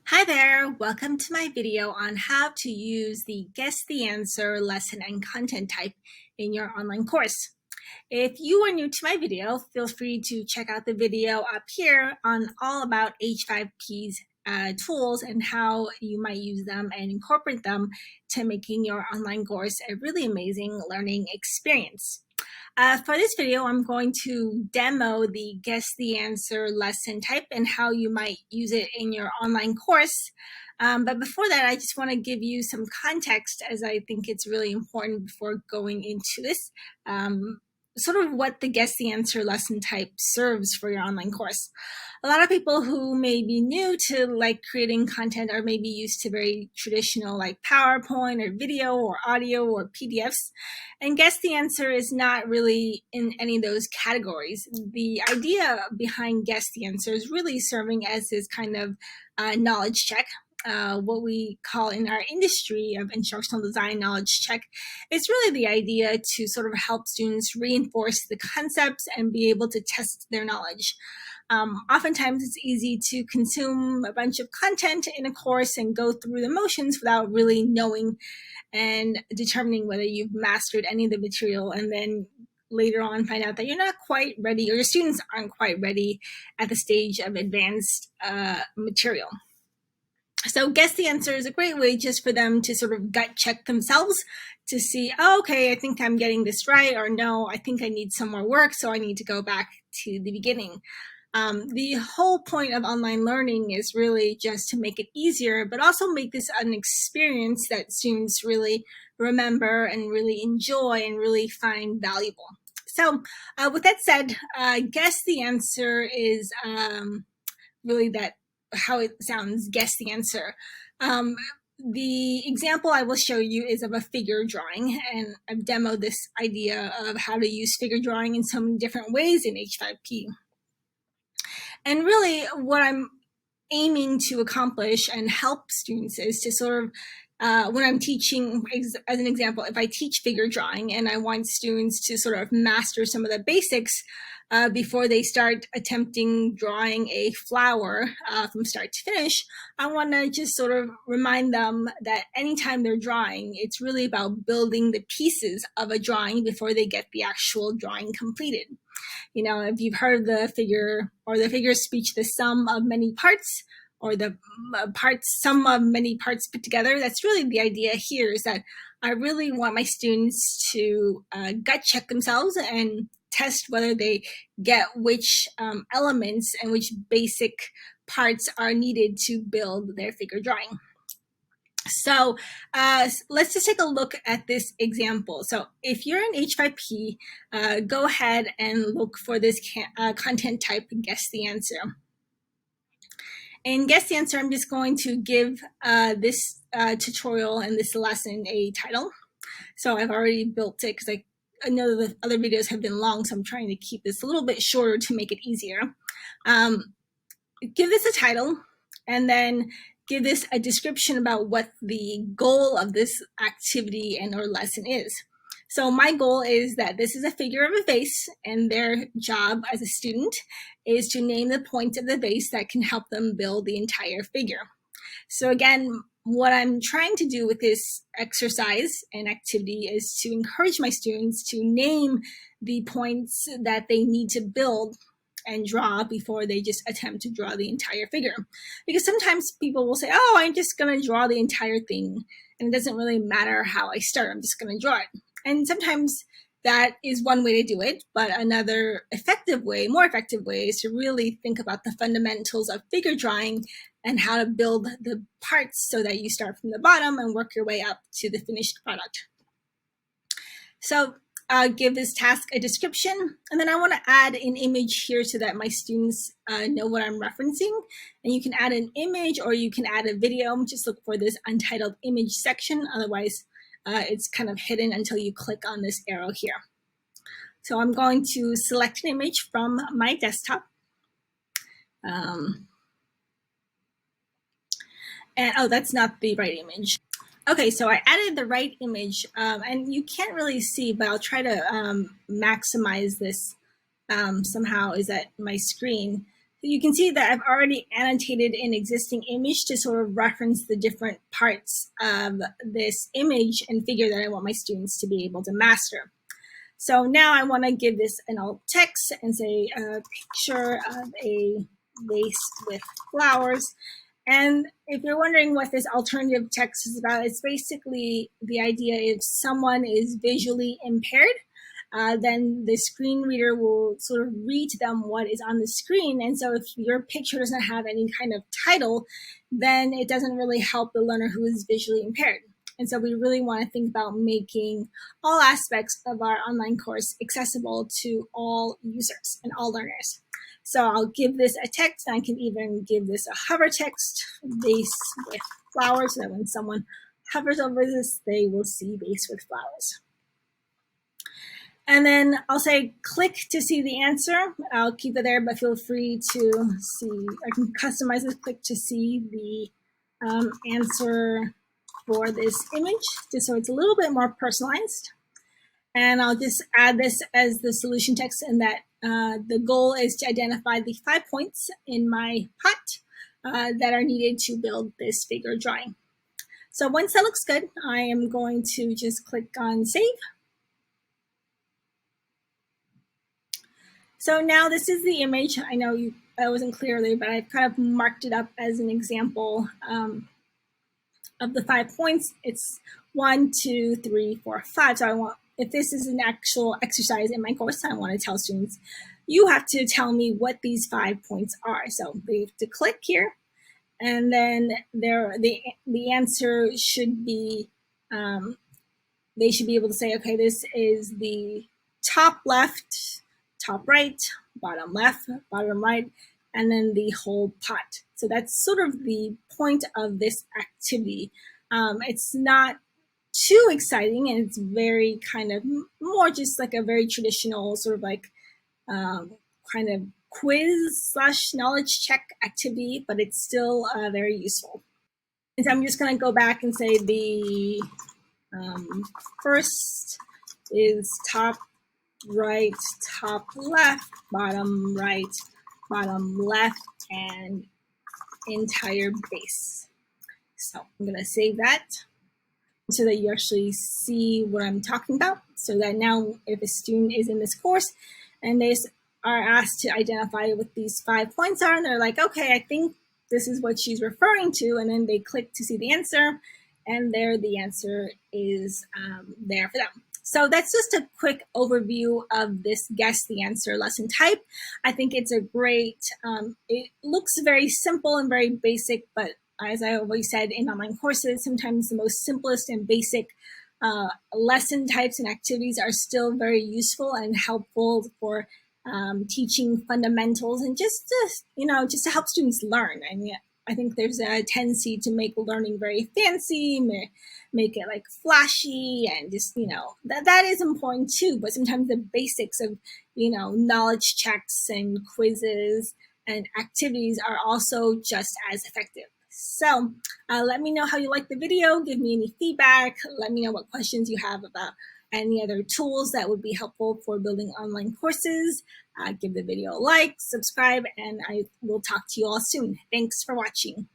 Hi there, welcome to my video on how to use the Guess the Answer lesson and content type in your online course. If you are new to my video, feel free to check out the video up here on all about H5P's tools and how you might use them and incorporate them to making your online course a really amazing learning experience. For this video, I'm going to demo the Guess the Answer lesson type and how you might use it in your online course. But before that, I just want to give you some context, as I think it's really important before going into this, sort of what the Guess the Answer lesson type serves for your online course. A lot of people who may be new to creating content are maybe used to very traditional like PowerPoint or video or audio or PDFs. And Guess the Answer is not really in any of those categories. The idea behind Guess the Answer is really serving as this kind of knowledge check. What we call in our industry of instructional design knowledge check. It's really the idea to sort of help students reinforce the concepts and be able to test their knowledge. Oftentimes it's easy to consume a bunch of content in a course and go through the motions without really knowing and determining whether you've mastered any of the material, and then later on find out that you're not quite ready or your students aren't quite ready at the stage of advanced material. So Guess the Answer is a great way just for them to sort of gut check themselves to see, oh, okay, I think I'm getting this right, or no, I think I need some more work, so I need to go back to the beginning. The whole point of online learning is really just to make it easier, but also make this an experience that students really remember and really enjoy and really find valuable. So with that said, Guess the Answer is really that how it sounds, guess the answer. The example I will show you is of a figure drawing, and I've demoed this idea of how to use figure drawing in so many different ways in H5P. And really what I'm aiming to accomplish and help students is to sort of, when I'm teaching, as an example, if I teach figure drawing and I want students to sort of master some of the basics before they start attempting drawing a flower from start to finish, I want to just sort of remind them that anytime they're drawing, it's really about building the pieces of a drawing before they get the actual drawing completed. You know, if you've heard the figure or the figure speech, the sum of many parts, or the sum of many parts put together, that's really the idea here, is that I really want my students to gut check themselves and test whether they get which elements and which basic parts are needed to build their figure drawing. So let's just take a look at this example. So if you're in H5P, go ahead and look for this content type and guess the answer. And guess the answer, I'm just going to give this tutorial and this lesson a title. So I've already built it because I know the other videos have been long, so I'm trying to keep this a little bit shorter to make it easier. Give this a title, and then give this a description about what the goal of this activity and or lesson is. So my goal is that this is a figure of a vase, and their job as a student is to name the points of the vase that can help them build the entire figure. So again, what I'm trying to do with this exercise and activity is to encourage my students to name the points that they need to build and draw before they just attempt to draw the entire figure. Because sometimes people will say, oh, I'm just going to draw the entire thing, and it doesn't really matter how I start, I'm just going to draw it. And sometimes that is one way to do it, but another effective way, more effective way, is to really think about the fundamentals of figure drawing and how to build the parts so that you start from the bottom and work your way up to the finished product. So give this task a description, and then I want to add an image here so that my students know what I'm referencing. And you can add an image or you can add a video. Just look for this untitled image section, otherwise it's kind of hidden until you click on this arrow here. So I'm going to select an image from my desktop. And oh, that's not the right image. Okay, so I added the right image, and you can't really see, but I'll try to maximize this somehow is at my screen. You can see that I've already annotated an existing image to sort of reference the different parts of this image and figure that I want my students to be able to master. So now I want to give this an alt text and say a picture of a vase with flowers. And if you're wondering what this alternative text is about, it's basically the idea if someone is visually impaired, then the screen reader will sort of read to them what is on the screen. And so if your picture doesn't have any kind of title, then it doesn't really help the learner who is visually impaired. And so we really want to think about making all aspects of our online course accessible to all users and all learners. So I'll give this a text, and I can even give this a hover text, vase with flowers, so that when someone hovers over this, they will see vase with flowers. And then I'll say click to see the answer. I'll keep it there, but feel free to see, I can customize this click to see the answer for this image, just so it's a little bit more personalized. And I'll just add this as the solution text, and that the goal is to identify the 5 points in my pot that are needed to build this figure drawing. So once that looks good, I am going to just click on save. So now this is the image. I know I wasn't clear earlier, but I've kind of marked it up as an example of the 5 points. It's 1, 2, 3, 4, 5. So if this is an actual exercise in my course, I want to tell students, you have to tell me what these 5 points are. So they have to click here, and then the answer should be, they should be able to say, okay, this is the top left, top right, bottom left, bottom right, and then the whole pot. So that's sort of the point of this activity. It's not too exciting, and it's very kind of more just like a very traditional sort of like kind of quiz / knowledge check activity, but it's still very useful. And so I'm just going to go back and say the first is top right, top left, bottom right, bottom left, and entire base. So I'm going to save that so that you actually see what I'm talking about, so that now if a student is in this course and they are asked to identify what these 5 points are, and they're like, okay, I think this is what she's referring to, and then they click to see the answer, and there the answer is there for them. So that's just a quick overview of this Guess the Answer lesson type. I think it's a great, it looks very simple and very basic, but as I always said in online courses, sometimes the most simplest and basic lesson types and activities are still very useful and helpful for teaching fundamentals and just to help students learn. I mean, I think there's a tendency to make learning very fancy, make it like flashy, and just, that is important too. But sometimes the basics of, knowledge checks and quizzes and activities are also just as effective. So let me know how you like the video. Give me any feedback. Let me know what questions you have about any other tools that would be helpful for building online courses. Give the video a like, subscribe, and I will talk to you all soon. Thanks for watching.